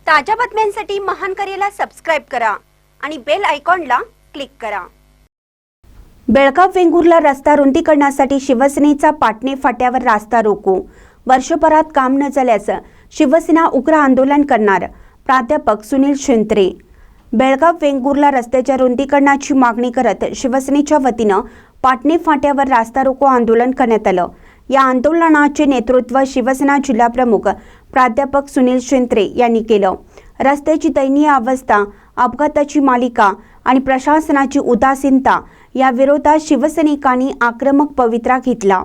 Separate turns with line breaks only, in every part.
ताज्या बातम्यांसाठी महान करेला सबस्क्राइब करा आणि बेल आयकॉनला क्लिक करा। बेळगाव वेंगुर्ला रस्ता रुंदीकरणासाठी शिवसेनेचा पाटणे फाट्यावर रास्ता रोको। वर्षभरात काम न झाल्यास शिवसेना उग्र आंदोलन करणार। प्राध्यापक सुनील शिंत्रे। बेळगाव वेंगुर्ला रस्त्याच्या रुंदीकरणाची मागणी करत शिवसेनेच्या वतीने पाटणे फाट्यावर रास्ता रोको आंदोलन करण्यात आलं। या आंदोलनाचे नेतृत्व शिवसेना जिल्हा प्रमुख प्राध्यापक सुनील शिंत्रे यांनी केलं। रस्त्याची दयनीय अवस्था, अपघाताची मालिका आणि प्रशासनाची उदासीनता या विरोधात शिवसैनिकांनी आक्रमक पवित्रा घेतला।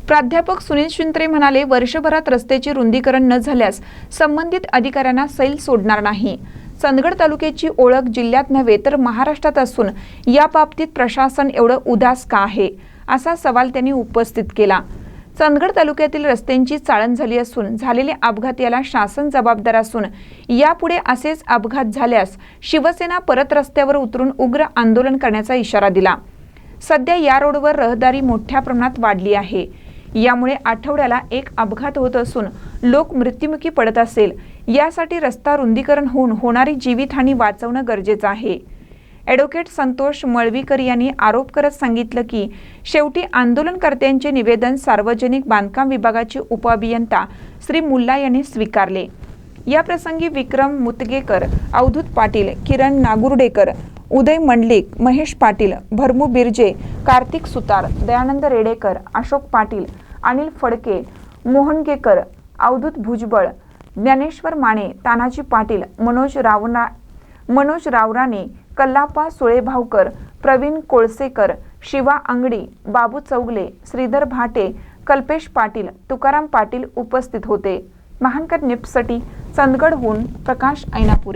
प्राध्यापक सुनील शिंत्रे म्हणाले, वर्षभरात रस्त्याचे रुंदीकरण न झाल्यास संबंधित अधिकाऱ्यांना सैल सोडणार नाही। चंदगड तालुक्याची ओळख जिल्ह्यात नव्हे तर महाराष्ट्रात असून या बाबतीत प्रशासन एवढं उदास का आहे, असा सवाल त्यांनी उपस्थित केला। चंदगड तालुक्यातील रस्त्यांची चाळण झाली असून झालेले अपघात याला शासन जबाबदार असून यापुढे असेच अपघात झाल्यास शिवसेना परत रस्त्यावर उतरून उग्र आंदोलन करण्याचा इशारा दिला। सध्या या रोडवर रहदारी मोठ्या प्रमाणात वाढली आहे। यामुळे आठवड्याला एक अपघात होत असून लोक मृत्युमुखी पडत असेल। यासाठी रस्ता रुंदीकरण होऊन होणारी जीवितहानी वाचवणं गरजेचं आहे। ॲडव्होकेट संतोष मळवीकर यांनी आरोप करत सांगितलं की शेवटी आंदोलनकर्त्यांचे निवेदन सार्वजनिक बांधकाम विभागाचे उपअभियंता श्री मुल्ला यांनी स्वीकारले। या प्रसंगी विक्रम मुतगेकर, अवधूत पाटील, किरण नागुर्डेकर, उदय मंडलिक, महेश पाटील, भरमू बिर्जे, कार्तिक सुतार, दयानंद रेडेकर, अशोक पाटील, अनिल फडके, मोहनगेकर, अवधूत भुजबळ, ज्ञानेश्वर माने, तानाजी पाटील, मनोज रावराणे, कल्लापा सुळेभावकर, प्रवीण कोळसेकर, शिवा अंगडी, बाबू चौगले, श्रीधर भाटे, कल्पेश पाटील, तुकाराम पाटील उपस्थित होते। महानकर न्यूजसाठी चंदगडहून प्रकाश ऐनापुरे।